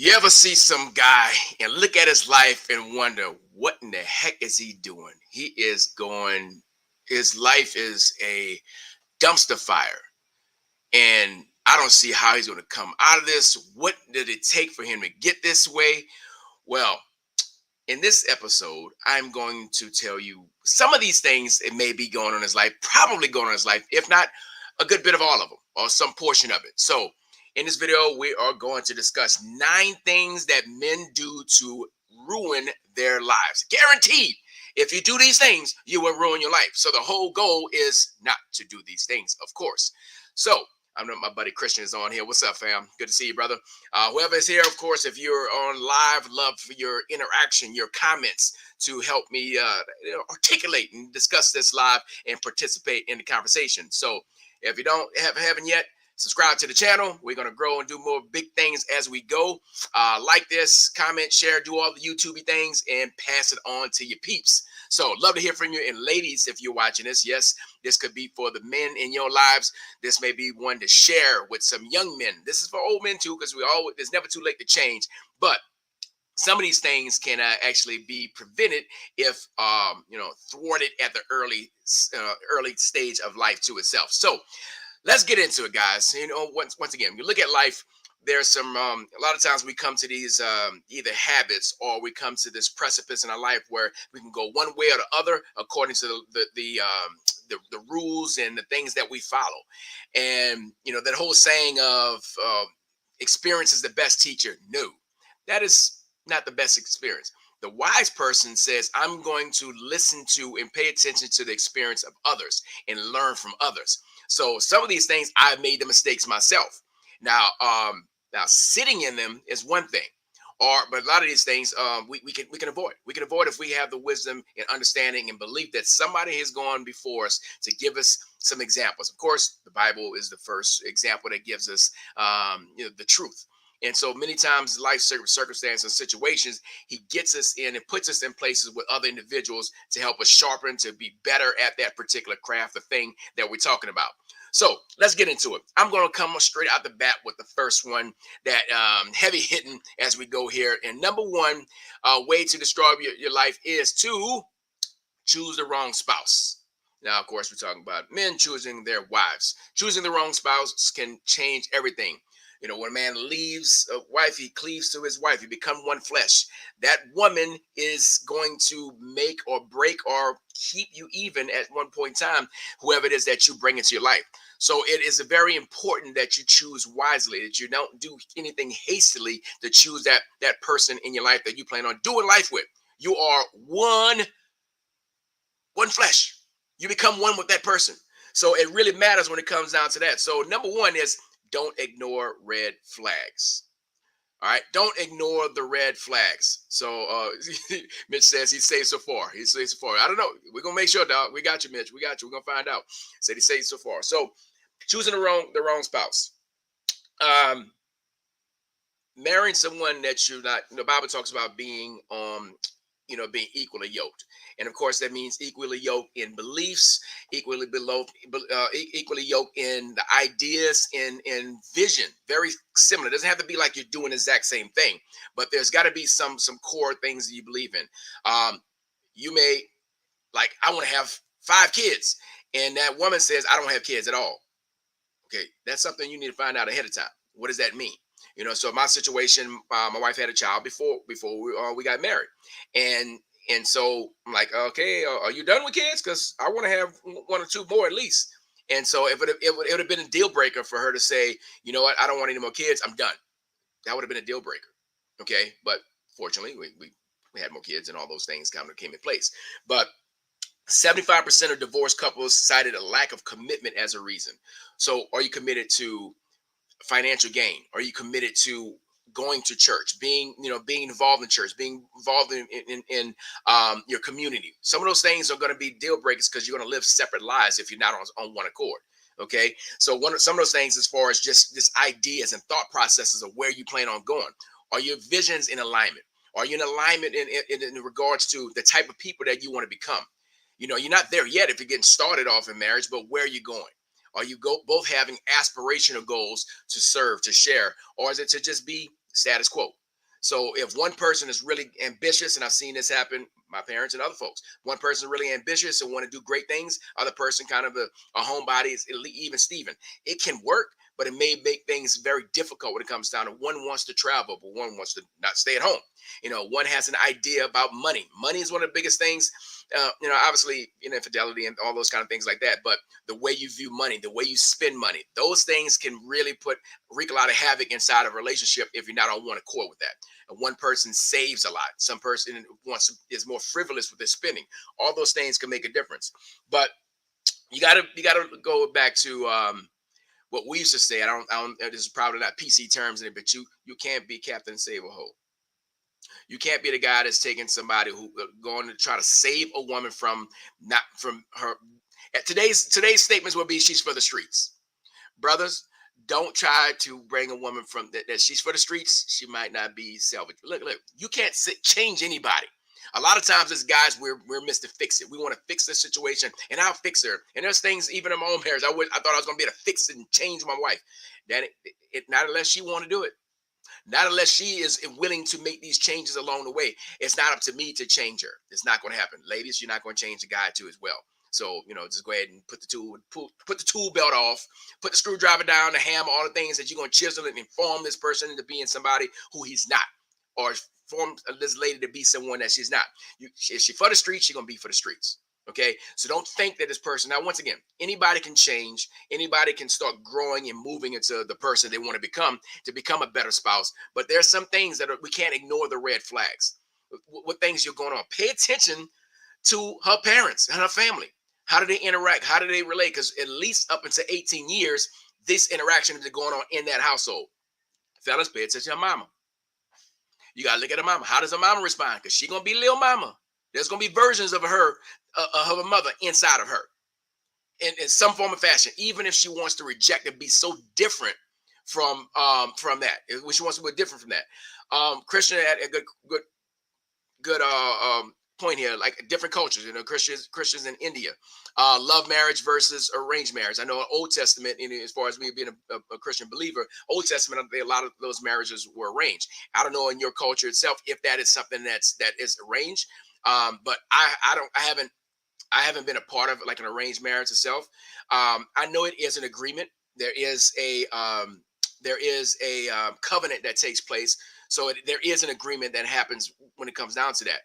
You ever see some guy and look at his life and wonder what in the heck is he doing? His life is a dumpster fire. And I don't see how he's going to come out of this. What did it take for him to get this way? Well, in this episode, I'm going to tell you some of these things it may be going on in his life, probably going on in his life, if not a good bit of all of them or some portion of it. So, in this video, we are going to discuss 9 things that men do to ruin their lives. Guaranteed, if you do these things, you will ruin your life. So, the whole goal is not to do these things, of course. So, I know my buddy Christian is on here. What's up, fam? Good to see you, brother. Whoever is here, of course, if you're on live, love for your interaction, your comments to help me articulate and discuss this live and participate in the conversation. So if you haven't yet, subscribe to the channel. We're going to grow and do more big things as we go. Like this, comment, share, do all the YouTubey things, and pass it on to your peeps. So love to hear from you. And ladies, if you're watching this, yes, this could be for the men in your lives. This may be one to share with some young men. This is for old men too, because it's never too late to change. But some of these things can actually be prevented if thwarted at the early stage of life to itself. So let's get into it, guys. Once again, you look at life. There's some a lot of times we come to these either habits or we come to this precipice in our life where we can go one way or the other according to the rules and the things that we follow. And that whole saying of experience is the best teacher. No, that is not the best experience. The wise person says, I'm going to listen to and pay attention to the experience of others and learn from others. So some of these things, I've made the mistakes myself. Now sitting in them is one thing, but a lot of these things we can avoid. We can avoid if we have the wisdom and understanding and belief that somebody has gone before us to give us some examples. Of course, the Bible is the first example that gives us the truth. And so many times life circumstances and situations, he gets us in and puts us in places with other individuals to help us sharpen, to be better at that particular craft, the thing that we're talking about. So let's get into it. I'm going to come straight out the bat with the first one that heavy hitting as we go here. And number one way to destroy your life is to choose the wrong spouse. Now, of course, we're talking about men choosing their wives. Choosing the wrong spouse can change everything. When a man leaves a wife, he cleaves to his wife. He become one flesh. That woman is going to make or break or keep you even at one point in time, whoever it is that you bring into your life. So it is very important that you choose wisely, that you don't do anything hastily to choose that person in your life that you plan on doing life with. You are one flesh. You become one with that person. So it really matters when it comes down to that. So number one is, don't ignore red flags. All right, don't ignore the red flags. So Mitch says he's saved so far. He's saved so far. I don't know. We're gonna make sure, dog. We got you, Mitch. We got you. We're gonna find out. Said he saved so far. So choosing the wrong spouse. Marrying someone that you're not. The Bible talks about being being equally yoked. And of course, that means equally yoked in beliefs, equally yoked in the ideas, in vision. Very similar. It doesn't have to be like you're doing the exact same thing, but there's got to be some core things that you believe in. You may I want to have 5 kids, and that woman says, I don't have kids at all. Okay, that's something you need to find out ahead of time. What does that mean? So my situation, my wife had a child before we got married, and so I'm like, okay, are you done with kids? Because I want to have 1 or 2 more at least. And so if it would have been a deal breaker for her to say, you know what, I don't want any more kids, I'm done. That would have been a deal breaker. Okay, but fortunately, we had more kids and all those things kind of came in place. But 75% of divorced couples cited a lack of commitment as a reason. So are you committed to financial gain? Are you committed to going to church, being involved in church, being involved in your community? Some of those things are going to be deal breakers because you're going to live separate lives if you're not on one accord. Okay, so some of those things, as far as just ideas and thought processes of where you plan on going, are your visions in alignment? Are you in alignment in regards to the type of people that you want to become? You're not there yet if you're getting started off in marriage, but where are you going? Are you both having aspirational goals to serve, to share, or is it to just be status quo? So if one person is really ambitious, and I've seen this happen, my parents and other folks, one person is really ambitious and want to do great things, other person kind of a homebody, is even Steven. It can work, but it may make things very difficult when it comes down to one wants to travel, but one wants to not stay at home. One has an idea about money. Money is one of the biggest things. Obviously, infidelity and all those kind of things like that. But the way you view money, the way you spend money, those things can really wreak a lot of havoc inside of a relationship if you're not on one accord with that. And one person saves a lot. Some person is more frivolous with their spending. All those things can make a difference. But you gotta go back to what we used to say. I don't. This is probably not PC terms in it, but you can't be Captain Save a Hole. You can't be the guy that's taking somebody who going to try to save a woman from not from her. Today's statements will be she's for the streets. Brothers, don't try to bring a woman from that she's for the streets. She might not be salvage. Look, you can't change anybody. A lot of times as guys, we're Mr. Fix It. We want to fix the situation, and I'll fix her. And there's things even in my own marriage. I thought I was going to be able to fix it and change my wife. That not unless she want to do it. Not unless she is willing to make these changes along the way. It's not up to me to change her. It's not going to happen. Ladies, you're not going to change the guy too as well. So, just go ahead and put the tool belt off, put the screwdriver down, the hammer, all the things that you're going to chisel and form this person into being somebody who he's not, or form this lady to be someone that she's not. If she's for the streets, she's going to be for the streets. Okay, so don't think that this person. Now, once again, anybody can change. Anybody can start growing and moving into the person they want to become a better spouse. But there's some things that we can't ignore the red flags. What things you're going on? Pay attention to her parents and her family. How do they interact? How do they relate? Because at least up until 18 years, this interaction is going on in that household. Fellas, pay attention to your mama. You got to look at her mama. How does her mama respond? Because she's going to be little mama. There's going to be versions of her, of her mother inside of her in some form of fashion, even if she wants to reject and be so different from that, when she wants to be different from that. Christian had a good point here, like different cultures, Christians in India, love marriage versus arranged marriage. I know in Old Testament, as far as me being a Christian believer, Old Testament, a lot of those marriages were arranged. I don't know in your culture itself if that is something that is arranged. But I haven't been a part of like an arranged marriage itself. I know it is an agreement. There is a covenant that takes place. So there is an agreement that happens when it comes down to that.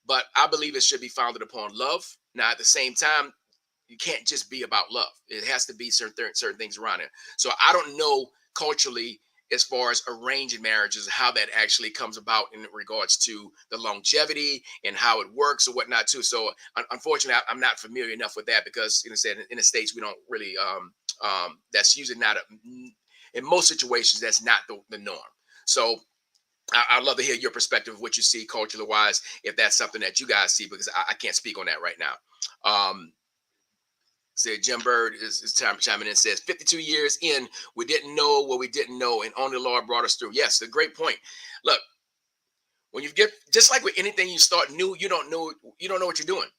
But I believe it should be founded upon love. Now, at the same time, you can't just be about love. It has to be certain things around it. So I don't know culturally, as far as arranged marriages, how that actually comes about in regards to the longevity and how it works or whatnot too. So unfortunately, I'm not familiar enough with that because, said in the States, we don't really, that's usually not, in most situations, that's not the norm. So I'd love to hear your perspective of what you see culturally wise, if that's something that you guys see, because I can't speak on that right now. Say Jim Bird is chiming in and says 52 years in, we didn't know what we didn't know, and only the Lord brought us through. Yes, a great point. Look, when you get, just like with anything you start new, you don't know what you're doing.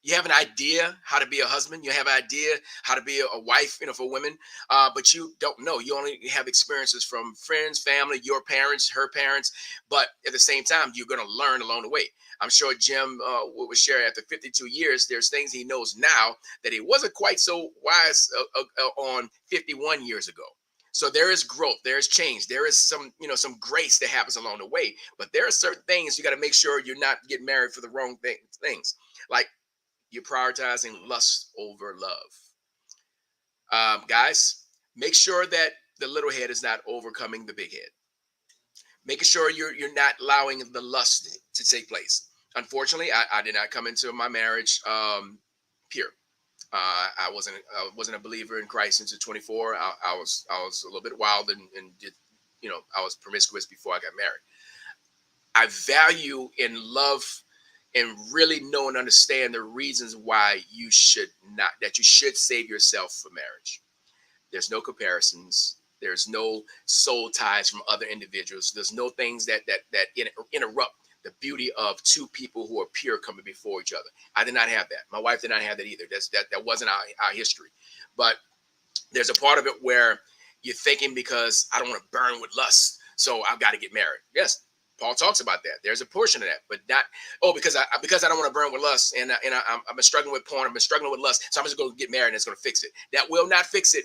You have an idea how to be a husband. You have an idea how to be a wife, for women, but you don't know. You only have experiences from friends, family, your parents, her parents. But at the same time, you're going to learn along the way. I'm sure Jim would share after 52 years, there's things he knows now that he wasn't quite so wise on 51 years ago. So there is growth, there is change, there is some grace that happens along the way. But there are certain things you got to make sure you're not getting married for the wrong things. Like, you're prioritizing lust over love. Guys, make sure that the little head is not overcoming the big head. Making sure you're not allowing the lust to take place. Unfortunately, I did not come into my marriage pure. I wasn't a believer in Christ until 24. I was a little bit wild and did, I was promiscuous before I got married. I value and love and really know and understand the reasons why you should save yourself for marriage. There's no comparisons. There's no soul ties from other individuals. There's no things that interrupt the beauty of two people who are pure coming before each other. I did not have that. My wife did not have that either. That wasn't our history. But there's a part of it where you're thinking, because I don't want to burn with lust, so I've got to get married. Yes, Paul talks about that. There's a portion of that, but not because I don't want to burn with lust, and I've been struggling with porn. I've been struggling with lust, so I'm just going to get married and it's going to fix it. That will not fix it.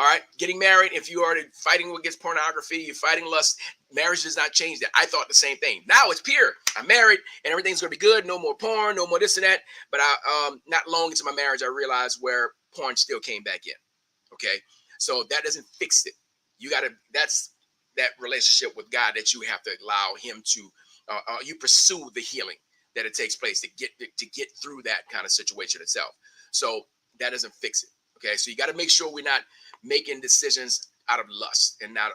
All right, getting married, if you are fighting against pornography, you're fighting lust, marriage does not change that. I thought the same thing. Now it's pure. I'm married and everything's going to be good. No more porn, no more this and that. But not long into my marriage, I realized where porn still came back in. Okay, so that doesn't fix it. That's that relationship with God that you have to allow him to, you pursue the healing that it takes place to get through that kind of situation itself. So that doesn't fix it. Okay, so you got to make sure we're not making decisions out of lust and not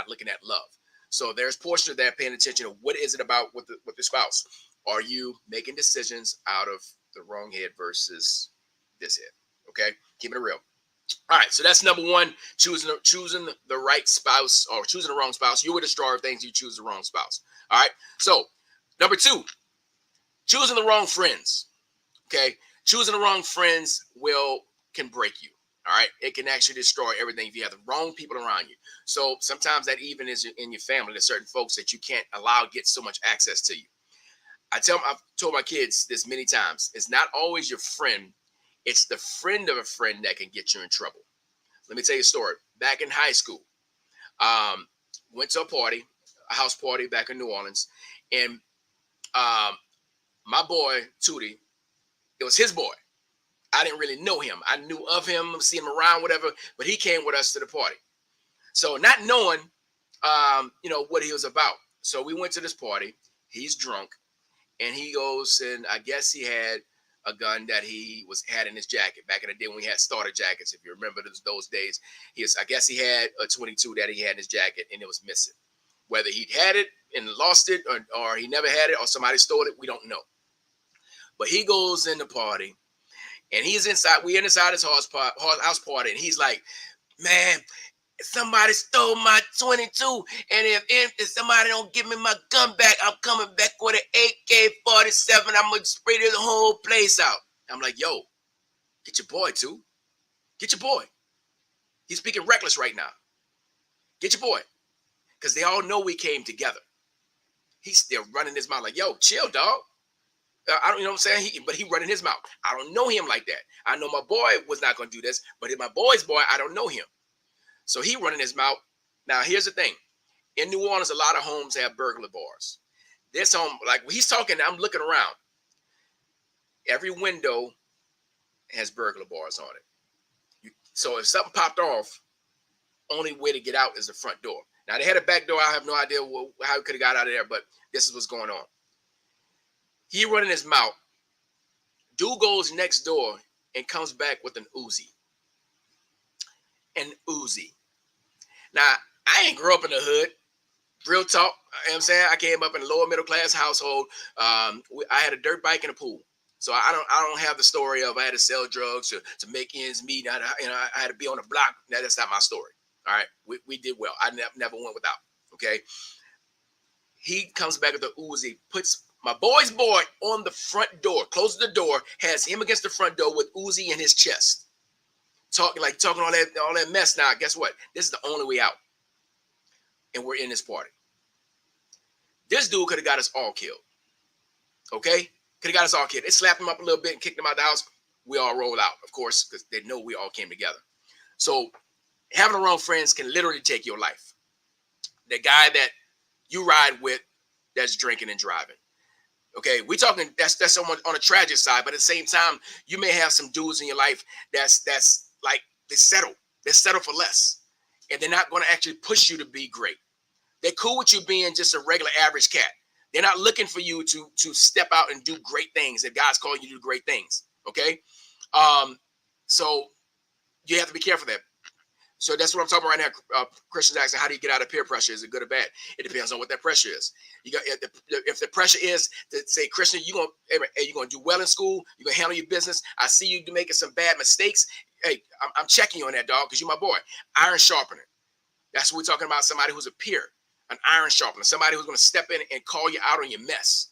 looking at love. So there's portion of that paying attention to what is it about with the spouse. Are you making decisions out of the wrong head versus this head? Okay, keeping it real. All right, so that's number one: choosing the right spouse or choosing the wrong spouse. You will destroy things. You choose the wrong spouse. All right. So number two, choosing the wrong friends. Okay, choosing the wrong friends can break you. All right, it can actually destroy everything if you have the wrong people around you. So sometimes that even is in your family. There's certain folks that you can't allow get so much access to you. I've told my kids this many times. It's not always your friend. It's the friend of a friend that can get you in trouble. Let me tell you a story. Back in high school, went to a house party back in New Orleans, and my boy Tootie, it was his boy. I didn't really know him. I knew of him, see him around, whatever, but he came with us to the party. So not knowing, what he was about. So we went to this party. He's drunk, and he goes, and I guess he had a gun that he had in his jacket back in the day when we had starter jackets. If you remember those days, I guess he had a 22 that he had in his jacket, and it was missing. Whether he had it and lost it, or he never had it, or somebody stole it, we don't know. But he goes in the party. And he's inside. We're inside his house party, and he's like, "Man, somebody stole my 22, and if somebody don't give me my gun back, I'm coming back with an AK-47. I'm gonna spray the whole place out." I'm like, "Yo, get your boy, too. Get your boy. He's speaking reckless right now. Get your boy, because they all know we came together." He's still running his mouth like, "Yo, chill, dog." I don't, you know what I'm saying? But he running his mouth. I don't know him like that. I know my boy was not going to do this, but my boy's boy, I don't know him. So he running his mouth. Now, here's the thing. In New Orleans, a lot of homes have burglar bars. This home, like he's talking, I'm looking around. Every window has burglar bars on it. So if something popped off, only way to get out is the front door. Now, they had a back door. I have no idea how he could have got out of there, but this is what's going on. He running his mouth. Dude goes next door and comes back with an Uzi. An Uzi. Now, I ain't grew up in the hood. Real talk. You know what I'm saying? I came up in a lower middle class household. I had a dirt bike and a pool. So I don't have the story of I had to sell drugs to make ends meet. I had to be on the block. That's not my story. All right. We did well. I never went without. Okay. He comes back with the Uzi, puts my boy's boy on the front door, closes the door, has him against the front door with Uzi in his chest. Talking all that mess. Now, guess what? This is the only way out. And we're in this party. This dude could have got us all killed. Okay? Could have got us all killed. They slapped him up a little bit and kicked him out the house. We all rolled out, of course, because they know we all came together. So having the wrong friends can literally take your life. The guy that you ride with that's drinking and driving. Okay, we talking that's someone on a tragic side, but at the same time, you may have some dudes in your life that's like they settle for less, and they're not going to actually push you to be great. They're cool with you being just a regular average cat. They're not looking for you to step out and do great things. If God's calling you to do great things, okay, so you have to be careful of that. So that's what I'm talking about right now. Christians asking, how do you get out of peer pressure? Is it good or bad? It depends on what that pressure is. If the pressure is to say, Christian, you're gonna do well in school, you're gonna handle your business. I see you making some bad mistakes. Hey, I'm checking you on that, dog, because you're my boy. Iron sharpener. That's what we're talking about. Somebody who's a peer, an iron sharpener, somebody who's gonna step in and call you out on your mess,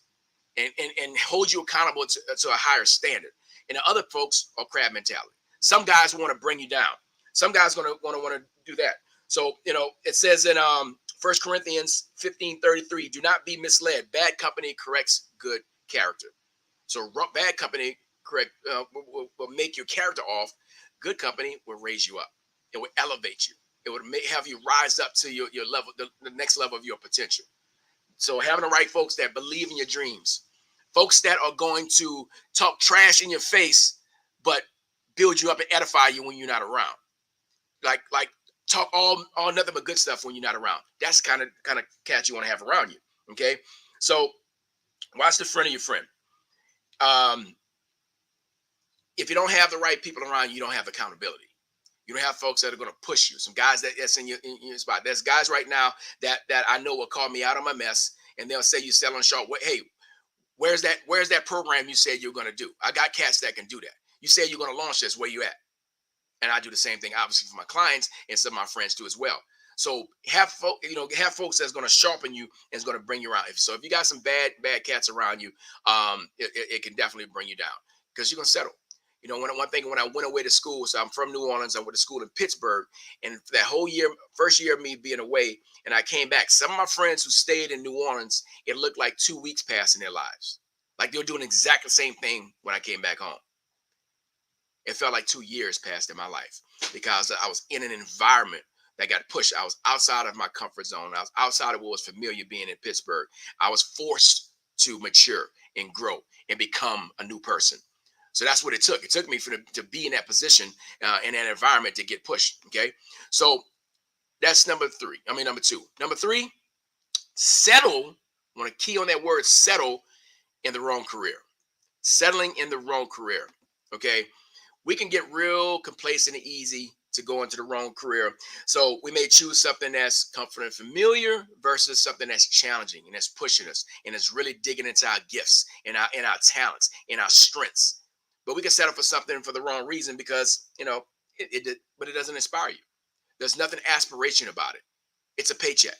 and hold you accountable to a higher standard. And the other folks are crab mentality. Some guys want to bring you down. Some guys want to do that. So, it says in 1 Corinthians 15:33. Do not be misled. Bad company corrects good character. So bad company will make your character off. Good company will raise you up. It will elevate you. It would have you rise up to your level, the next level of your potential. So having the right folks that believe in your dreams, folks that are going to talk trash in your face, but build you up and edify you when you're not around. Like talk all nothing but good stuff when you're not around. That's the kind of cat you want to have around you. Okay, so watch the friend of your friend. If you don't have the right people around you don't have accountability. You don't have folks that are going to push you. Some guys that's in your spot. There's guys right now that I know will call me out on my mess, and they'll say you're selling short. Hey, where's that program you said you're going to do? I got cats that can do that. You said you're going to launch this. Where you at? And I do the same thing, obviously, for my clients, and some of my friends do as well. So have folks that's going to sharpen you and is going to bring you around. So if you got some bad cats around you, it can definitely bring you down because you're going to settle. One thing when I went away to school, so I'm from New Orleans, I went to school in Pittsburgh, and that whole year, first year of me being away, and I came back, some of my friends who stayed in New Orleans, it looked like 2 weeks passed in their lives. Like they were doing exactly the same thing when I came back home. It felt like 2 years passed in my life because I was in an environment that got pushed. I was outside of my comfort zone. I was outside of what was familiar being in Pittsburgh. I was forced to mature and grow and become a new person. So that's what it took. It took me to be in that position, in that environment to get pushed. Okay. So that's number two. Number three, settle. I want to key on that word settle in the wrong career. Settling in the wrong career. Okay. We can get real complacent and easy to go into the wrong career. So we may choose something that's comfort and familiar versus something that's challenging and that's pushing us and it's really digging into our gifts and our talents and our strengths. But we can settle for something for the wrong reason because, but it doesn't inspire you. There's nothing aspiration about it. It's a paycheck.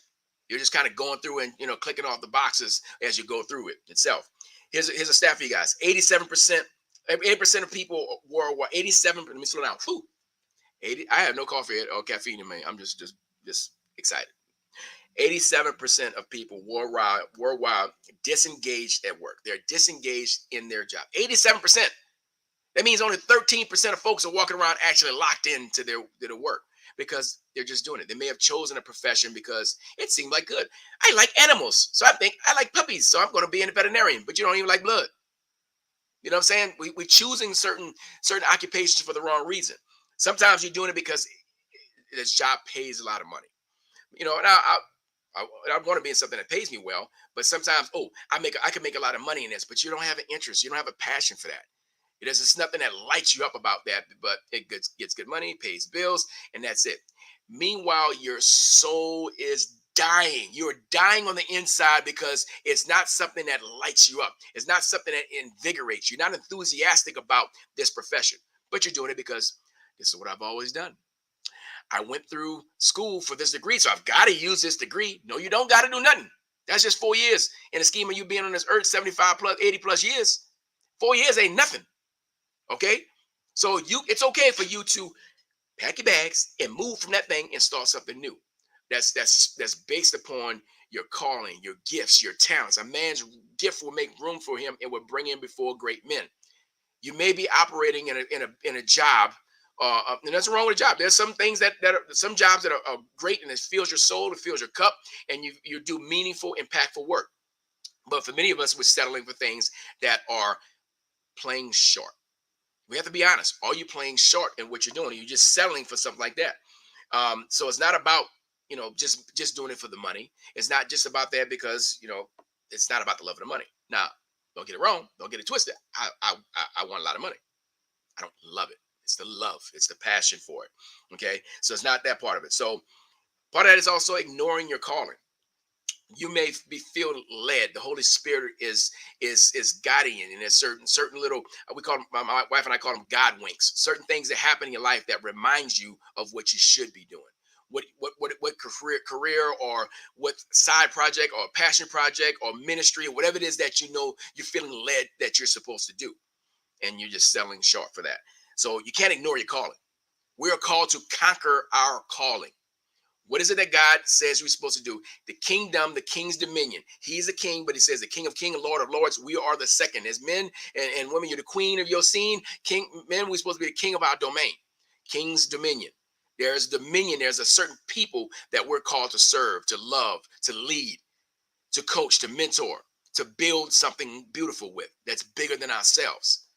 You're just kind of going through and, clicking off the boxes as you go through it itself. Here's a stat for you guys. 80% of people worldwide, 87, let me slow down. 80, I have no coffee or caffeine in me. I'm just excited. 87% of people worldwide disengaged at work. They're disengaged in their job. 87%. That means only 13% of folks are walking around actually locked into their work because they're just doing it. They may have chosen a profession because it seemed like good. I like animals, so I think I like puppies, so I'm going to be a veterinarian. But you don't even like blood. You know what I'm saying? We're choosing certain occupations for the wrong reason. Sometimes you're doing it because this job pays a lot of money. And I want to be in something that pays me well, but sometimes, I can make a lot of money in this, but you don't have an interest. You don't have a passion for that. There's nothing that lights you up about that, but it gets good money, pays bills, and that's it. Meanwhile, your soul is dying. You're dying on the inside because it's not something that lights you up. It's not something that invigorates you. You're not enthusiastic about this profession, but you're doing it because this is what I've always done. I went through school for this degree, so I've got to use this degree. No, you don't got to do nothing. That's just 4 years in the scheme of you being on this earth, 75 plus, 80 plus years. 4 years ain't nothing. Okay? So it's okay for you to pack your bags and move from that thing and start something new. That's based upon your calling, your gifts, your talents. A man's gift will make room for him and will bring him before great men. You may be operating in a job, and that's wrong with a job. There's some things that are some jobs that are great and it fills your soul, it fills your cup, and you do meaningful, impactful work. But for many of us, we're settling for things that are playing short. We have to be honest. Are you playing short in what you're doing? Are you just settling for something like that? So it's not about just doing it for the money. It's not just about that because it's not about the love of the money. Now, don't get it wrong. Don't get it twisted. I want a lot of money. I don't love it. It's the love. It's the passion for it. Okay, so it's not that part of it. So part of that is also ignoring your calling. You may be feel led. The Holy Spirit is guiding you, and there's certain little we call them, my wife and I call them God winks. Certain things that happen in your life that reminds you of what you should be doing. What career or what side project or passion project or ministry or whatever it is that you're feeling led that you're supposed to do, and you're just selling short for that. So you can't ignore your calling. We are called to conquer our calling. What is it that God says we're supposed to do? The kingdom, the king's dominion. He's the king, but he says the king of kings and lord of lords. We are the second. As men and women, you're the queen of your scene. King, men, we're supposed to be the king of our domain. King's dominion. There's dominion. There's a certain people that we're called to serve, to love, to lead, to coach, to mentor, to build something beautiful with that's bigger than ourselves.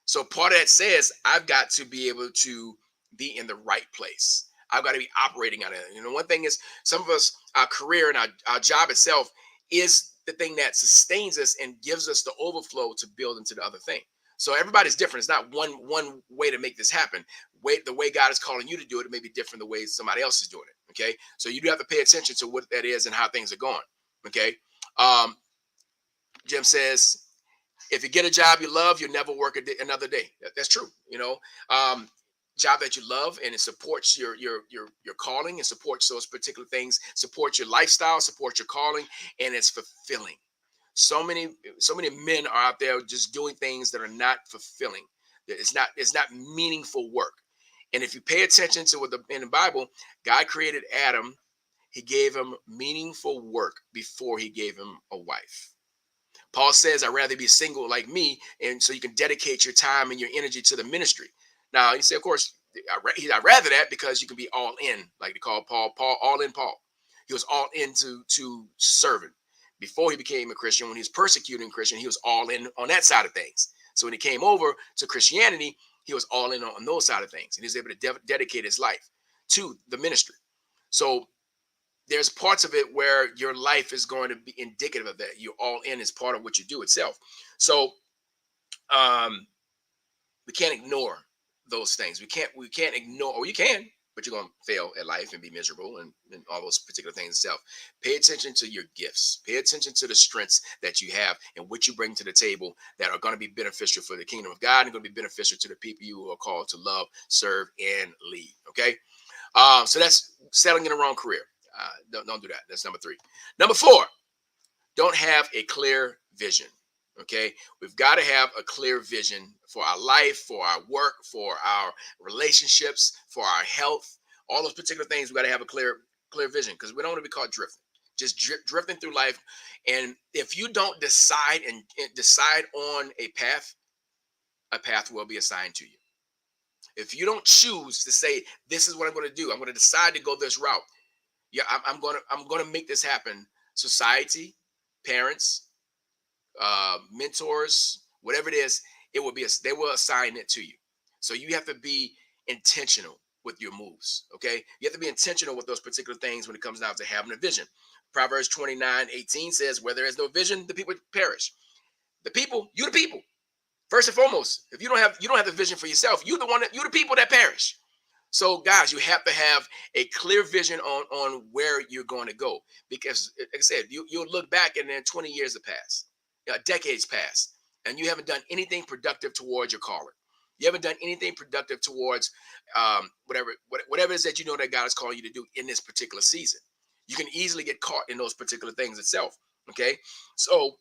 So part of that says I've got to be able to be in the right place. I've got to be operating on it. One thing is some of us, our career and our job itself is the thing that sustains us and gives us the overflow to build into the other thing. So everybody's different. It's not one way to make this happen. The way God is calling you to do it, it may be different the way somebody else is doing it. Okay. So you do have to pay attention to what that is and how things are going. Okay. Um, Jim says, if you get a job you love, you'll never work another day. That's true. Job that you love and it supports your calling and supports those particular things, supports your lifestyle, supports your calling, and it's fulfilling. So many men are out there just doing things that are not fulfilling. It's not meaningful work. And if you pay attention to what in the Bible, God created Adam. He gave him meaningful work before he gave him a wife. Paul says, I'd rather be single like me, and so you can dedicate your time and your energy to the ministry. Now, you say, of course, I'd rather that because you can be all in, like they call Paul all in Paul. He was all into serving. Before he became a Christian, when he was persecuting Christian, he was all in on that side of things. So when he came over to Christianity, he was all in on those side of things. And he was able to dedicate his life to the ministry. So there's parts of it where your life is going to be indicative of that. You're all in as part of what you do itself. So we can't ignore those things. We can't ignore, or you can, but you're going to fail at life and be miserable and all those particular things itself. Pay attention to your gifts. Pay attention to the strengths that you have and what you bring to the table that are going to be beneficial for the kingdom of God and going to be beneficial to the people you are called to love, serve, and lead. Okay. So that's settling in the wrong career. Don't do that. That's number 3. Number 4, don't have a clear vision. Okay. We've got to have a clear vision for our life, for our work, for our relationships, for our health, all those particular things. We've got to have a clear vision because we don't want to be caught drifting, just drifting through life. And if you don't decide and decide on a path will be assigned to you. If you don't choose to say, this is what I'm going to do, I'm going to decide to go this route. Yeah, I'm going to make this happen. Society, parents, mentors, whatever it is, they will assign it to you. So you have to be intentional with your moves. Okay, you have to be intentional with those particular things when it comes down to having a vision. Proverbs 29:18 says, where there is no vision, the people perish. The people, you the people. First and foremost, if you don't have the vision for yourself, you're the people that perish. So guys, you have to have a clear vision on where you're going to go, because like I said, you'll look back and then 20 years have passed, decades passed, and you haven't done anything productive towards your calling. You haven't done anything productive towards whatever it is that you know that God is calling you to do in this particular season. You can easily get caught in those particular things itself. Okay, so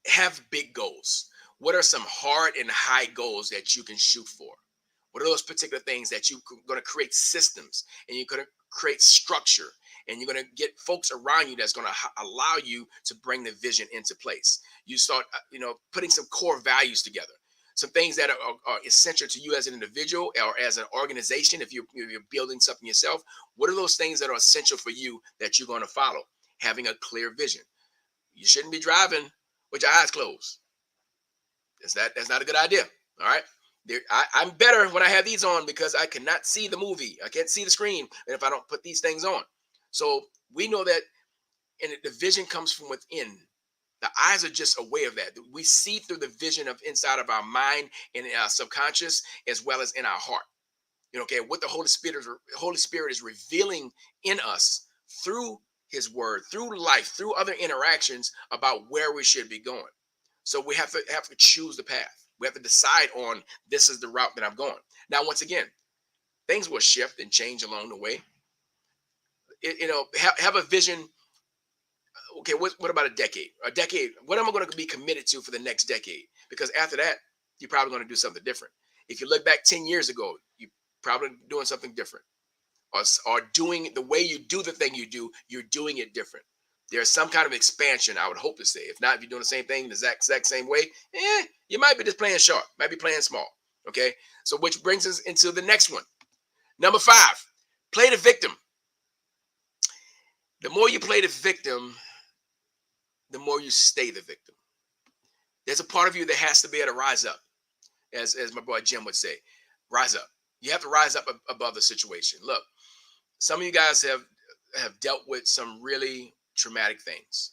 have big goals. What are some hard and high goals that you can shoot for? What are those particular things that you're going to create systems and you're going to create structure and you're going to get folks around you that's going to allow you to bring the vision into place? You start, putting some core values together, some things that are essential to you as an individual or as an organization. If you're building something yourself, what are those things that are essential for you that you're going to follow? Having a clear vision. You shouldn't be driving with your eyes closed. That's not a good idea. All right. I'm better when I have these on because I cannot see the movie. I can't see the screen if I don't put these things on. So we know that, and the vision comes from within. The eyes are just a way of that. We see through the vision of inside of our mind and in our subconscious as well as in our heart. Okay, what the Holy Spirit is revealing in us through His Word, through life, through other interactions about where we should be going. So we have to choose the path. We have to decide on, this is the route that I'm going. Now, once again, things will shift and change along the way. Have a vision. Okay, what about a decade? A decade. What am I going to be committed to for the next decade? Because after that, you're probably going to do something different. If you look back 10 years ago, you're probably doing something different. or doing the way you do the thing you do, you're doing it different. There's some kind of expansion, I would hope to say. If not, if you're doing the same thing the exact same way, you might be just playing short, might be playing small. Okay. So which brings us into the next one. Number 5, play the victim. The more you play the victim, the more you stay the victim. There's a part of you that has to be able to rise up, as my boy Jim would say, rise up. You have to rise up above the situation. Look, some of you guys have dealt with some really traumatic things.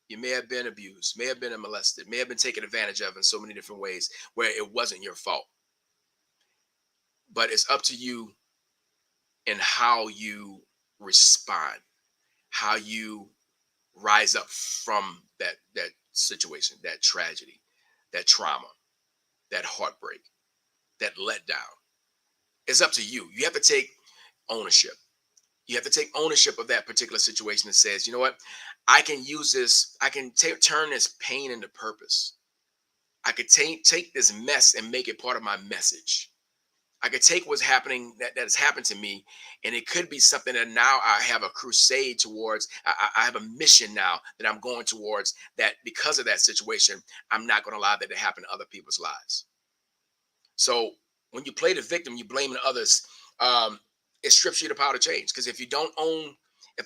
You may have been abused, may have been molested, may have been taken advantage of in so many different ways where it wasn't your fault. But it's up to you in how you respond, how you rise up from that situation, that tragedy, that trauma, that heartbreak, that letdown. It's up to you. You have to take ownership. You have to take ownership of that particular situation that says, you know what? I can use this. I can turn this pain into purpose. I could take this mess and make it part of my message. I could take what's happening that has happened to me, and it could be something that now I have a crusade towards. I have a mission now that I'm going towards, that because of that situation, I'm not going to allow that to happen to other people's lives. So when you play the victim, you blaming others. It strips you the power to change. Because if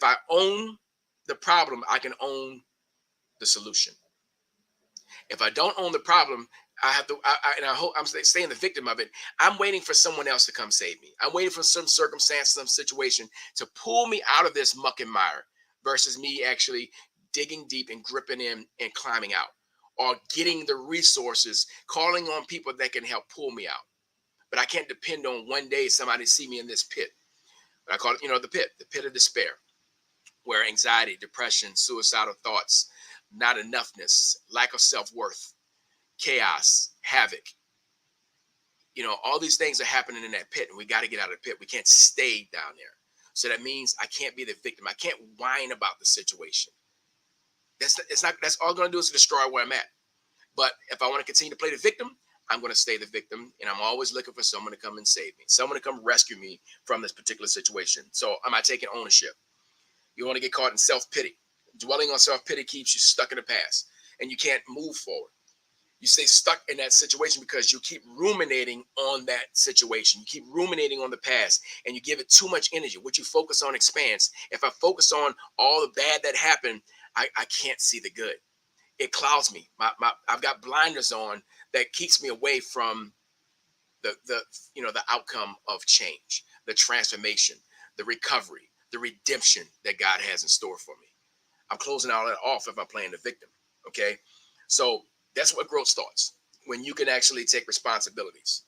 I own the problem, I can own the solution. If I don't own the problem, I have to, and I hope I'm staying the victim of it. I'm waiting for someone else to come save me. I'm waiting for some circumstance, some situation to pull me out of this muck and mire, versus me actually digging deep and gripping in and climbing out, or getting the resources, calling on people that can help pull me out. But I can't depend on one day somebody see me in this pit. I call it, the pit of despair, where anxiety, depression, suicidal thoughts, not enoughness, lack of self-worth, chaos, havoc, all these things are happening in that pit, and we got to get out of the pit. We can't stay down there. So that means I can't be the victim. I can't whine about the situation. That's all going to do is destroy where I'm at. But if I want to continue to play the victim, I'm going to stay the victim, and I'm always looking for someone to come and save me, someone to come rescue me from this particular situation. So am I taking ownership? You want to get caught in self-pity. Dwelling on self-pity keeps you stuck in the past, and you can't move forward. You stay stuck in that situation because you keep ruminating on that situation. You keep ruminating on the past, and you give it too much energy. What you focus on expands. If I focus on all the bad that happened, I can't see the good. It clouds me. I've got blinders on that keeps me away from the outcome of change, the transformation, the recovery, the redemption that God has in store for me. I'm closing all that off if I'm playing the victim. Okay, so that's what growth starts, when you can actually take responsibilities.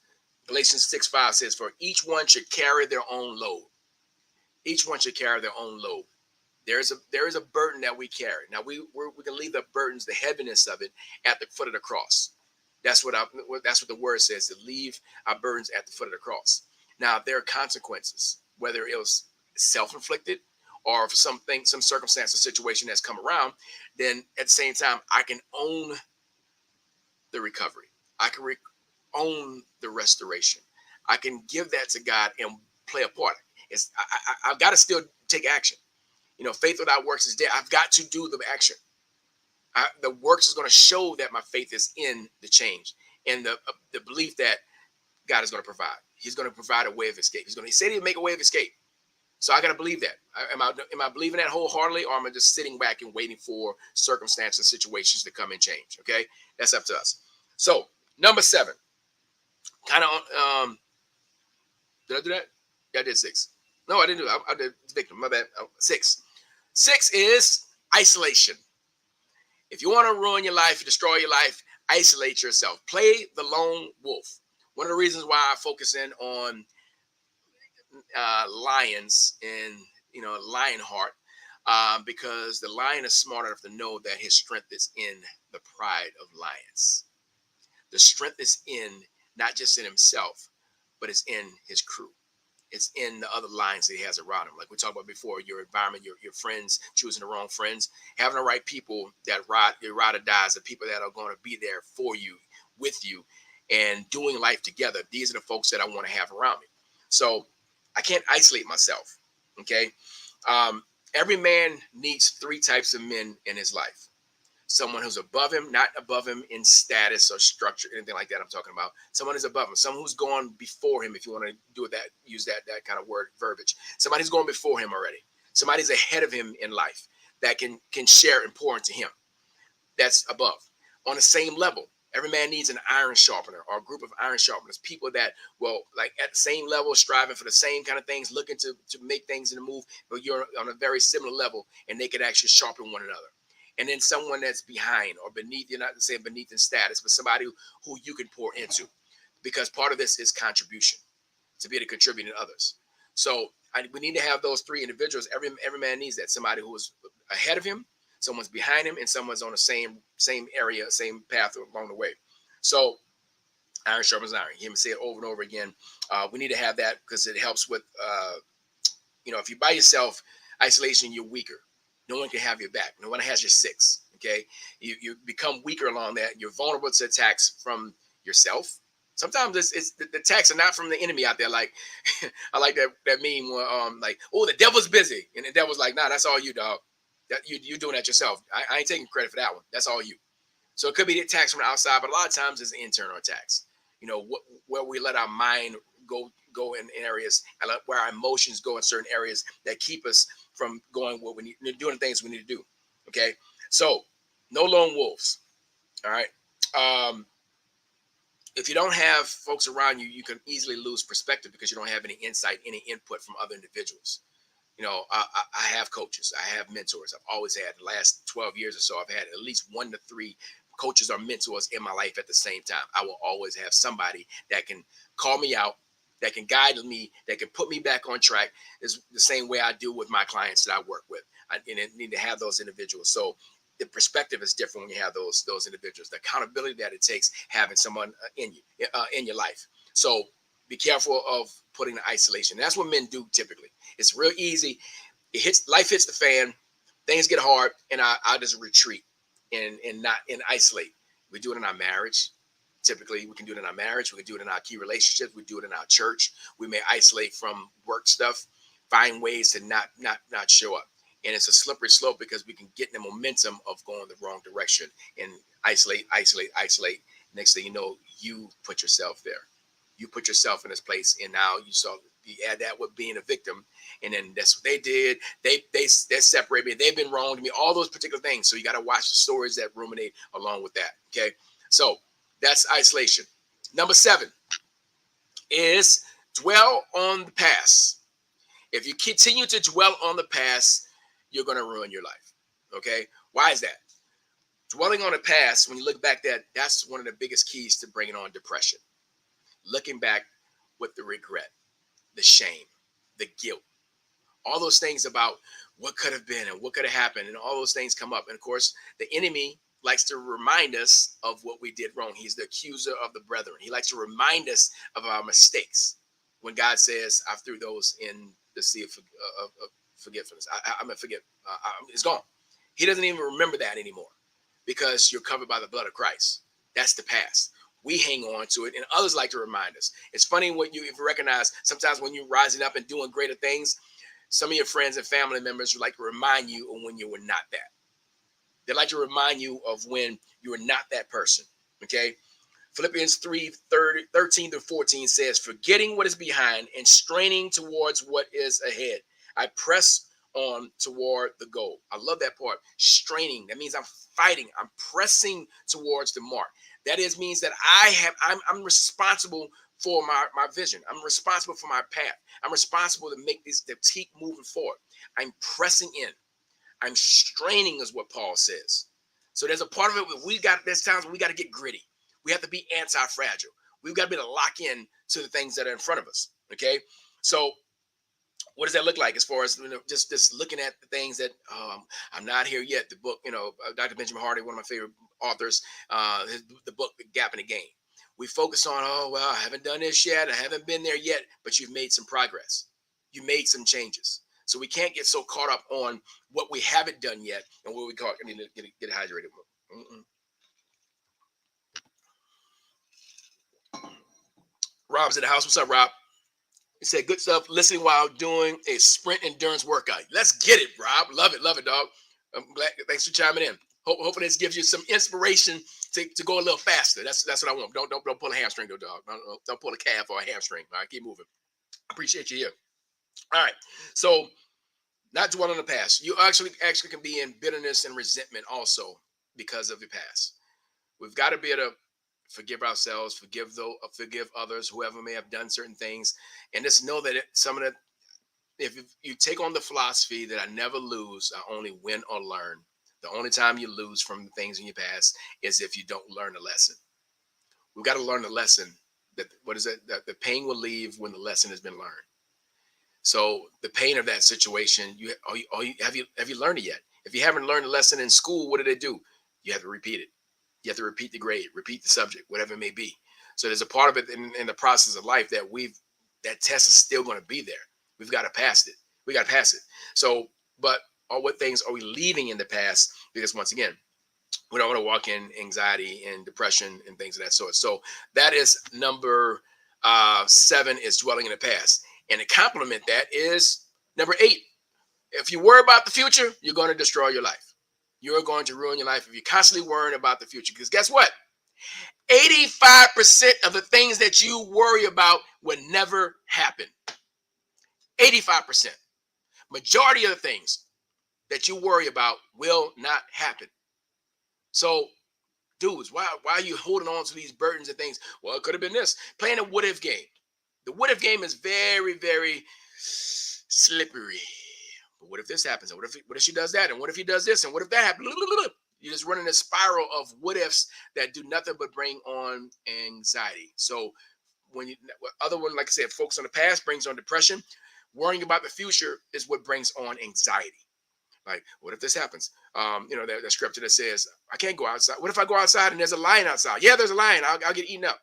Galatians 6:5 says, "For each one should carry their own load." Each one should carry their own load. There is a burden that we carry. Now we can leave the burdens, the heaviness of it, at the foot of the cross. That's what the word says, to leave our burdens at the foot of the cross. Now there are consequences, whether it was self-inflicted or for some circumstance or situation that's come around. Then at the same time, I can own the recovery. I can own the restoration. I can give that to God and play a part. I've got to still take action. Faith without works is dead. I've got to do the action. The works is going to show that my faith is in the change, and the belief that God is going to provide. He's going to provide a way of escape. He said he'd make a way of escape. So I got to believe that. Am I believing that wholeheartedly, or am I just sitting back and waiting for circumstances and situations to come and change? Okay, that's up to us. So number 7, kind of did I do that? Yeah, I did 6. No, I didn't do it. I did victim. My bad. 6. 6 is isolation. If you want to ruin your life, destroy your life, isolate yourself. Play the lone wolf. One of the reasons why I focus in on lions and Lionheart, because the lion is smart enough to know that his strength is in the pride of lions. The strength is in not just in himself, but it's in his crew. It's in the other lions that he has around him. Like we talked about before, your environment, your friends, choosing the wrong friends, having the right people that ride or dies, the people that are going to be there for you, with you, and doing life together. These are the folks that I want to have around me. So I can't isolate myself. Okay. Every man needs three types of men in his life. Someone who's above him, not above him in status or structure, anything like that. I'm talking about someone who's above him, someone who's gone before him. If you want to do that, use that kind of word verbiage. Somebody's going before him already. Somebody's ahead of him in life that can share and pour into him. That's above. On the same level, every man needs an iron sharpener or a group of iron sharpeners, people that will like at the same level, striving for the same kind of things, looking to make things in the move, but you're on a very similar level, and they could actually sharpen one another. And then someone that's behind or beneath, you're not to say beneath in status, but somebody who you can pour into, because part of this is contribution, to be able to contribute to others. So we need to have those three individuals. Every man needs that. Somebody who is ahead of him, someone's behind him, and someone's on the same area, same path along the way. So iron sharpens iron. You hear me say it over and over again. We need to have that because it helps with, if you're by yourself, isolation, you're weaker. No one can have your back. No one has your six. Okay, you become weaker along that. You're vulnerable to attacks from yourself. Sometimes it's the attacks are not from the enemy out there. Like I like that meme where like, oh, the devil's busy, and the devil's like, nah, that's all you, dog. That you're doing that yourself. I ain't taking credit for that one. That's all you. So it could be the attacks from the outside, but a lot of times it's internal attacks. Where we let our mind go in areas, and let where our emotions go in certain areas that keep us from going what we need, doing the things we need to do. Okay, so no lone wolves. All right. If you don't have folks around you, you can easily lose perspective because you don't have any insight, any input from other individuals. I have coaches, I have mentors. I've always had the last 12 years or so. I've had at least 1 to 3 coaches or mentors in my life at the same time. I will always have somebody that can call me out, that can guide me, that can put me back on track. Is the same way I do with my clients that I work with. I need to have those individuals. So the perspective is different when you have those individuals. The accountability that it takes having someone in your life. So be careful of putting the isolation. That's what men do typically. It's real easy. Life hits the fan, things get hard, and I just retreat and not isolate. We do it in our marriage. Typically, we can do it in our marriage. We can do it in our key relationships. We do it in our church. We may isolate from work stuff, find ways to not show up. And it's a slippery slope because we can get in the momentum of going the wrong direction and isolate. Next thing you know, you put yourself there. You put yourself in this place, and now you add that with being a victim, and then that's what they did. They separate me. They've been wrong to me. All those particular things. So you got to watch the stories that ruminate along with that. Okay, so that's isolation. Number 7 is dwell on the past. If you continue to dwell on the past, you're going to ruin your life. Okay, why is that? Dwelling on the past, when you look back, that's one of the biggest keys to bringing on depression. Looking back with the regret, the shame, the guilt, all those things about what could have been and what could have happened, and all those things come up. And of course, the enemy likes to remind us of what we did wrong. He's the accuser of the brethren. He likes to remind us of our mistakes. When God says, "I threw those in the sea of forgetfulness," it's gone. He doesn't even remember that anymore because you're covered by the blood of Christ. That's the past. We hang on to it, and others like to remind us. It's funny if you recognize sometimes when you're rising up and doing greater things, some of your friends and family members would like to remind you of when you were not that. They like to remind you of when you were not that person. Okay. Philippians 3:13-14 says, forgetting what is behind and straining towards what is ahead, I press on toward the goal. I love that part. Straining. That means I'm fighting. I'm pressing towards the mark. That means that I'm responsible for my vision. I'm responsible for my path. I'm responsible to make this, to keep moving forward. I'm pressing in. I'm straining is what Paul says. So there's a part of it there's times when we got to get gritty. We have to be anti-fragile. We've got to be able to lock in to the things that are in front of us. Okay. So what does that look like as far as just looking at the things that I'm not here yet? The book, Dr. Benjamin Hardy, one of my favorite authors, the book, The Gap in the Game. We focus on, I haven't done this yet. I haven't been there yet, but you've made some progress. You made some changes. So we can't get so caught up on what we haven't done yet and what we call. I need to get hydrated. Rob's in the house. What's up, Rob? He said, good stuff. Listening while doing a sprint endurance workout. Let's get it, Rob. Love it, dog. I'm glad. Thanks for chiming in. Hopefully this gives you some inspiration to go a little faster. That's what I want. Don't pull a hamstring, though, dog. Don't pull a calf or a hamstring. All right, keep moving. Appreciate you here. All right. So not dwell on the past. You actually can be in bitterness and resentment also because of your past. We've got to be able to forgive ourselves, forgive others, whoever may have done certain things, and just know that some of the, if you take on the philosophy that I never lose, I only win or learn. The only time you lose from the things in your past is if you don't learn a lesson. We've got to learn the lesson. That what is it? That the pain will leave when the lesson has been learned. So the pain of that situation, have you learned it yet? If you haven't learned a lesson in school, what do they do? You have to repeat it. You have to repeat the grade, repeat the subject, whatever it may be. So there's a part of it in the process of life that that test is still going to be there. We've got to pass it. We got to pass it. So, but what things are we leaving in the past? Because once again, we don't want to walk in anxiety and depression and things of that sort. So that is number 7 is dwelling in the past. And to complement that is number 8. If you worry about the future, you're going to destroy your life. You're going to ruin your life if you're constantly worrying about the future. Because guess what? 85% of the things that you worry about will never happen. 85%. Majority of the things that you worry about will not happen. So, dudes, why are you holding on to these burdens and things? Well, it could have been this. Playing a what if game. The what if game is very, very slippery. But what if this happens? And what if she does that? And what if he does this? And what if that happens? You're just running a spiral of what ifs that do nothing but bring on anxiety. So when other one, like I said, focus on the past brings on depression. Worrying about the future is what brings on anxiety. Like, what if this happens? That scripture that says, I can't go outside. What if I go outside and there's a lion outside? Yeah, there's a lion. I'll get eaten up.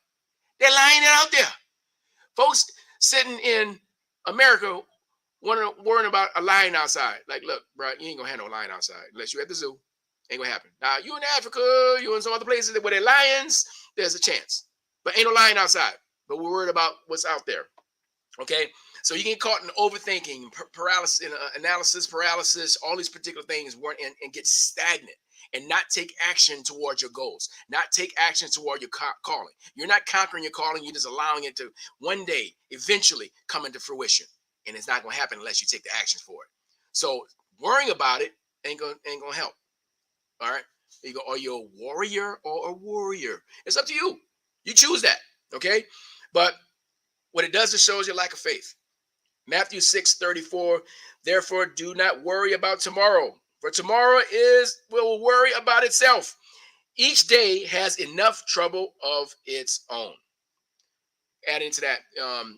They're lying out there. Folks sitting in America worrying about a lion outside. Like, look, bro, you ain't gonna have no lion outside unless you're at the zoo. Ain't gonna happen. Now, you in Africa, you in some other places where there are lions, there's a chance. But ain't no lion outside. But we're worried about what's out there. Okay? So you get caught in overthinking, paralysis, analysis paralysis, all these particular things, and get stagnant and not take action towards your goals, not take action toward your calling. You're not conquering your calling. You're just allowing it to one day, eventually, come into fruition. And it's not going to happen unless you take the actions for it. So worrying about it ain't gonna help. All right. You go, are you a warrior or a warrior? It's up to you. You choose that. Okay. But what it does, it shows your lack of faith. Matthew 6:34. Therefore, do not worry about tomorrow, for tomorrow will worry about itself. Each day has enough trouble of its own. Adding to that,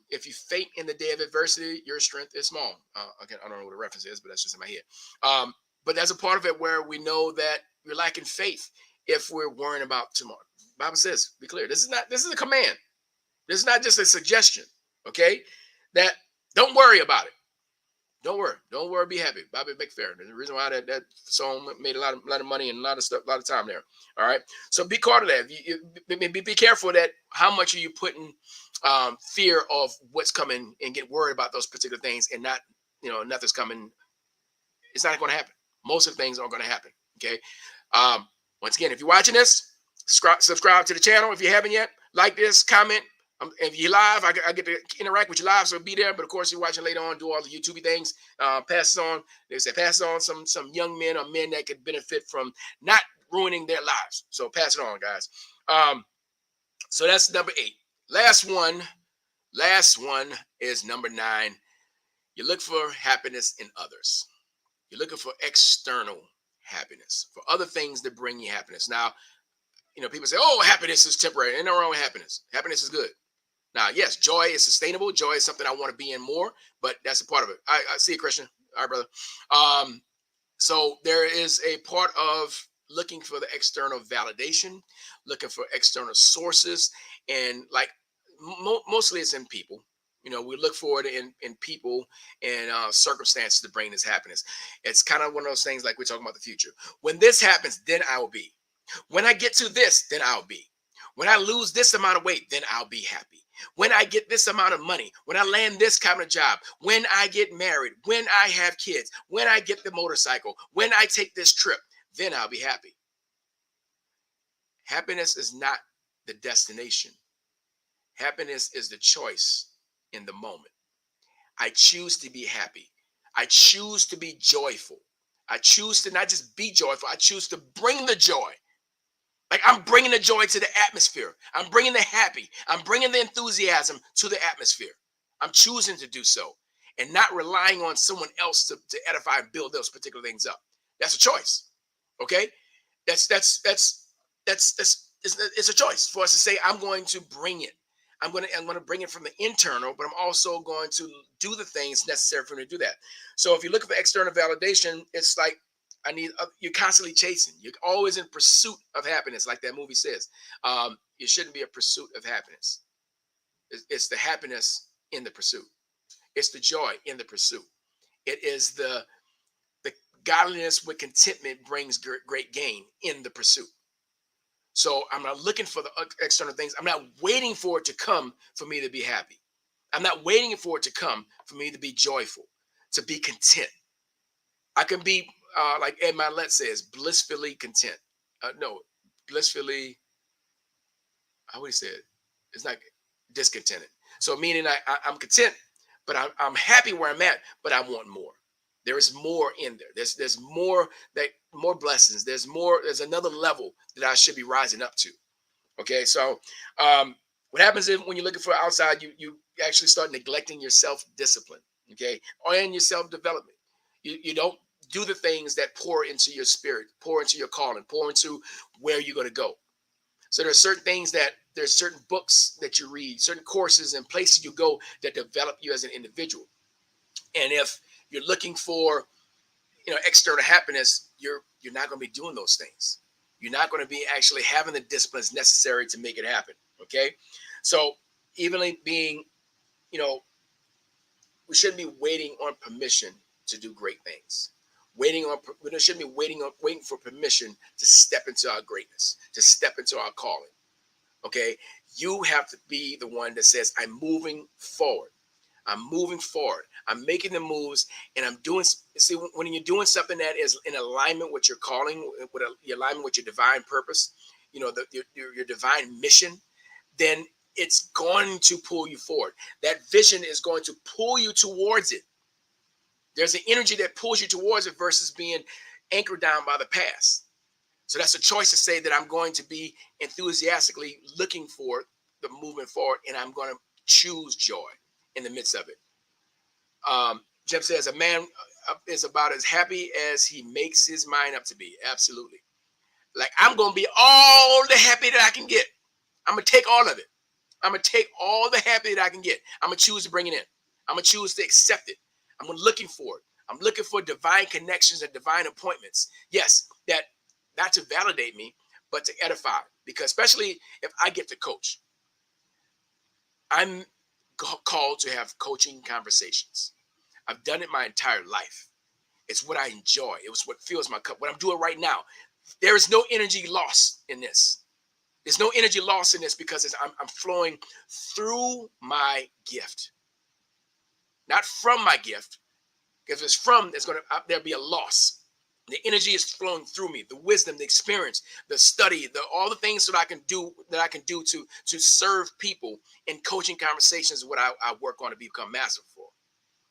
if you faint in the day of adversity, your strength is small. Again, I don't know what the reference is, but that's just in my head. But that's a part of it where we know that we're lacking faith if we're worrying about tomorrow. The Bible says, be clear. This is a command. This is not just a suggestion. Okay, that don't worry about it. Don't worry. Be happy. Bobby McFerrin. There's a reason why that song made a lot of money and a lot of stuff, a lot of time there. All right. So be caught of that. Be careful that how much are you putting fear of what's coming and get worried about those particular things and not, nothing's coming. It's not going to happen. Most of the things aren't going to happen. Okay. Once again, if you're watching this, subscribe to the channel if you haven't yet. Like this, comment. If you're live, I get to interact with you live, so be there. But of course, you're watching later on, do all the YouTube things. Pass it on. They say pass it on some young men or men that could benefit from not ruining their lives. So pass it on, guys. So that's number 8. Last one is number 9. You look for happiness in others. You're looking for external happiness, for other things that bring you happiness. Now, people say, "Oh, happiness is temporary." Ain't no wrong with happiness. Happiness is good. Now, yes, joy is sustainable. Joy is something I want to be in more, but that's a part of it. I see you, Christian. All right, brother. So there is a part of looking for the external validation, looking for external sources, and like mostly it's in people. We look for it in people and circumstances to bring this happiness. It's kind of one of those things like we're talking about the future. When this happens, then I will be. When I get to this, then I'll be. When I lose this amount of weight, then I'll be happy. When I get this amount of money, when I land this kind of job, when I get married, when I have kids, when I get the motorcycle, when I take this trip, then I'll be happy. Happiness is not the destination. Happiness is the choice in the moment. I choose to be happy. I choose to be joyful. I choose to not just be joyful, I choose to bring the joy. Like I'm bringing the joy to the atmosphere. I'm bringing the happy. I'm bringing the enthusiasm to the atmosphere. I'm choosing to do so and not relying on someone else to edify and build those particular things up. That's a choice. Okay. That's it's a choice for us to say, I'm going to bring it. I'm going to bring it from the internal, but I'm also going to do the things necessary for me to do that. So if you're looking for external validation, it's like you're constantly chasing. You're always in pursuit of happiness, like that movie says. It shouldn't be a pursuit of happiness. It's the happiness in the pursuit. It's the joy in the pursuit. It is the godliness with contentment brings great gain in the pursuit. So I'm not looking for the external things. I'm not waiting for it to come for me to be happy. I'm not waiting for it to come for me to be joyful, to be content. I can be, like Ed Milet says, blissfully content. No, blissfully, how would he say it? It's like discontented. So meaning I'm content, but I'm happy where I'm at, but I want more. There is more in there. There's more, more blessings. There's another level that I should be rising up to. Okay, so what happens is when you're looking for outside, you actually start neglecting your self-discipline, okay, and your self-development. You don't do the things that pour into your spirit, pour into your calling, pour into where you're going to go. So there's certain books that you read, certain courses and places you go that develop you as an individual. And if you're looking for, external happiness, you're not going to be doing those things. You're not going to be actually having the disciplines necessary to make it happen. Okay. So even being, you know, we shouldn't be waiting on permission to do great things. We shouldn't be waiting for permission to step into our greatness, to step into our calling. Okay. You have to be the one that says, I'm moving forward. I'm moving forward. I'm making the moves, and I'm doing. See, when you're doing something that is in alignment with your calling, with alignment with your divine purpose, your divine mission, then it's going to pull you forward. That vision is going to pull you towards it. There's an energy that pulls you towards it versus being anchored down by the past. So that's a choice to say that I'm going to be enthusiastically looking for the movement forward, and I'm going to choose joy in the midst of it. Jeff says a man is about as happy as he makes his mind up to be. Absolutely. Like I'm going to be all the happy that I can get. I'm going to take all of it. I'm going to take all the happy that I can get. I'm going to choose to bring it in. I'm going to choose to accept it. I'm looking for it. I'm looking for divine connections and divine appointments. Yes, that not to validate me, but to edify. Because especially if I get to coach, I'm called to have coaching conversations. I've done it my entire life. It's what I enjoy. It was what fills my cup. What I'm doing right now, there is no energy lost in this. There's no energy lost in this because I'm flowing through my gift, not from my gift. If it's from, there'll be a loss. The energy is flowing through me. The wisdom, the experience, the study, all the things that I can do to serve people in coaching conversations. What I work on to become masterful.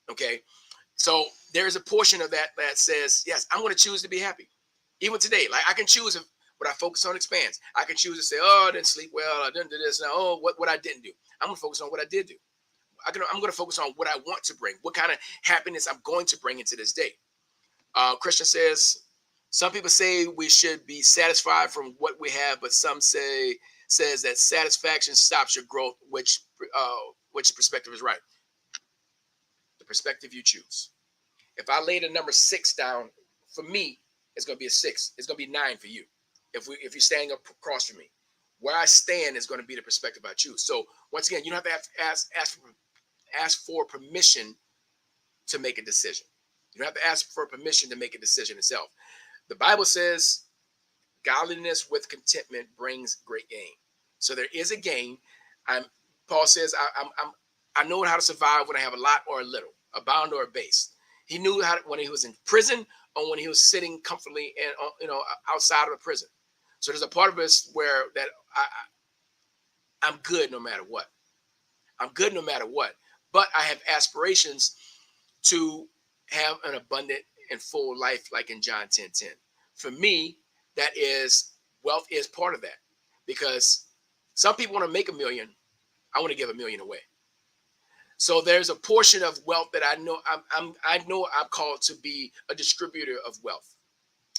Okay. So there's a portion of that says, yes, I'm going to choose to be happy. Even today, like I can choose what I focus on expands. I can choose to say, oh, I didn't sleep well. I didn't do this. Now, oh, what I didn't do. I'm going to focus on what I did do. I'm going to focus on what I want to bring, what kind of happiness I'm going to bring into this day. Christian says, some people say we should be satisfied from what we have, but some says that satisfaction stops your growth, which perspective is right. The perspective you choose. If I lay the number 6 down, for me, it's going to be a 6. It's going to be 9 for you. If you're standing up across from me, where I stand is going to be the perspective I choose. So once again, you don't have to ask for permission to make a decision. You don't have to ask for permission to make a decision itself. The Bible says, godliness with contentment brings great gain. So there is a gain. Paul says, I know how to survive when I have a lot or a little, a bound or a base. He knew how when he was in prison or when he was sitting comfortably and outside of a prison. So there's a part of us where that I'm good no matter what. I'm good no matter what. But I have aspirations to have an abundant and full life, like in John 10:10. For me, that is wealth is part of that, because some people want to make $1 million. I want to give $1 million away. So there's a portion of wealth that I know I'm called to be a distributor of wealth.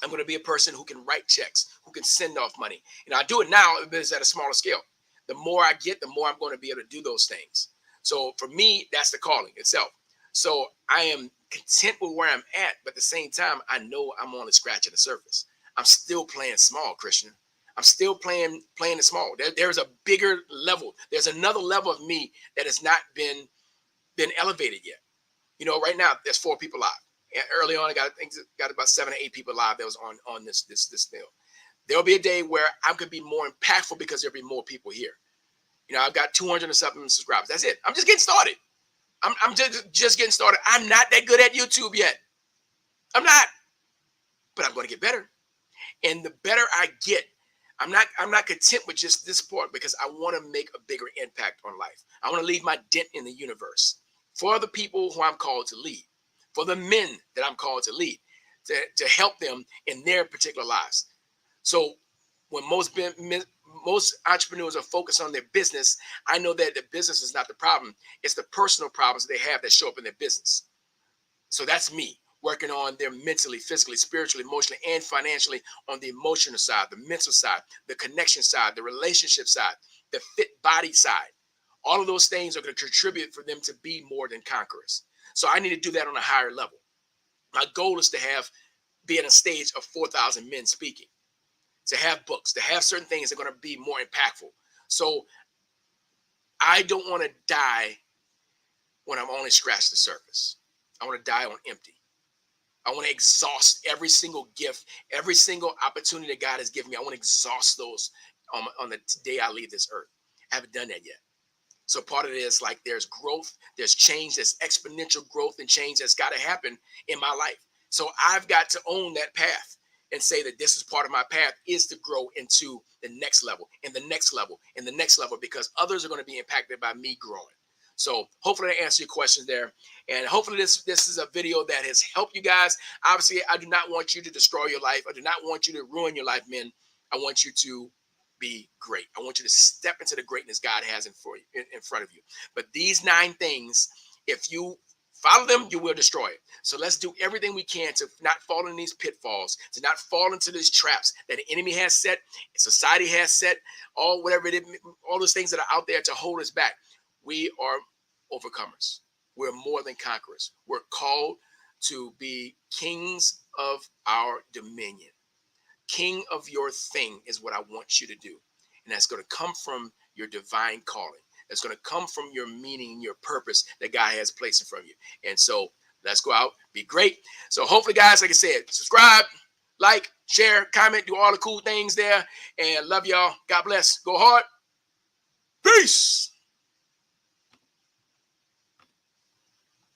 I'm going to be a person who can write checks, who can send off money. I do it now, but it's at a smaller scale. The more I get, the more I'm going to be able to do those things. So for me, that's the calling itself. So I am content with where I'm at, but at the same time, I know I'm only scratching the surface. I'm still playing small, Christian. I'm still playing it small. There's a bigger level. There's another level of me that has not been elevated yet. Right now there's 4 people live. And early on, I got about 7 or 8 people live that was on this deal. There'll be a day where I'm gonna be more impactful because there'll be more people here. I've got 200 and something subscribers. That's it. I'm just getting started. I'm just getting started. I'm not that good at YouTube yet. I'm not, but I'm going to get better. And the better I get, I'm not content with just this part, because I want to make a bigger impact on life. I want to leave my dent in the universe for the people who I'm called to lead, for the men that I'm called to lead, to help them in their particular lives. So when most entrepreneurs are focused on their business, I know that the business is not the problem. It's the personal problems they have that show up in their business. So that's me working on their mentally, physically, spiritually, emotionally, and financially, on the emotional side, the mental side, the connection side, the relationship side, the fit body side. All of those things are going to contribute for them to be more than conquerors. So I need to do that on a higher level. My goal is to be on a stage of 4,000 men speaking, to have books, to have certain things that are going to be more impactful. So I don't want to die when I'm only scratched the surface. I want to die on empty. I want to exhaust every single gift, every single opportunity that God has given me. I want to exhaust those on the day I leave this earth. I haven't done that yet. So part of it is like there's growth, there's change, there's exponential growth and change that's got to happen in my life. So I've got to own that path and say that this is part of my path, is to grow into the next level and the next level and the next level, because others are going to be impacted by me growing. So hopefully I answer your questions there. And hopefully this is a video that has helped you guys. Obviously, I do not want you to destroy your life. I do not want you to ruin your life, men. I want you to be great. I want you to step into the greatness God has in front of you. But these 9 things, if you follow them, you will destroy it. So let's do everything we can to not fall in these pitfalls, to not fall into these traps that the enemy has set, society has set, all those things that are out there to hold us back. We are overcomers. We're more than conquerors. We're called to be kings of our dominion. King of your thing is what I want you to do. And that's going to come from your divine calling. That's going to come from your meaning, your purpose that God has placed in front of you. And so let's go out, be great. So hopefully, guys, like I said, subscribe, like, share, comment, do all the cool things there. And love y'all. God bless. Go hard. Peace.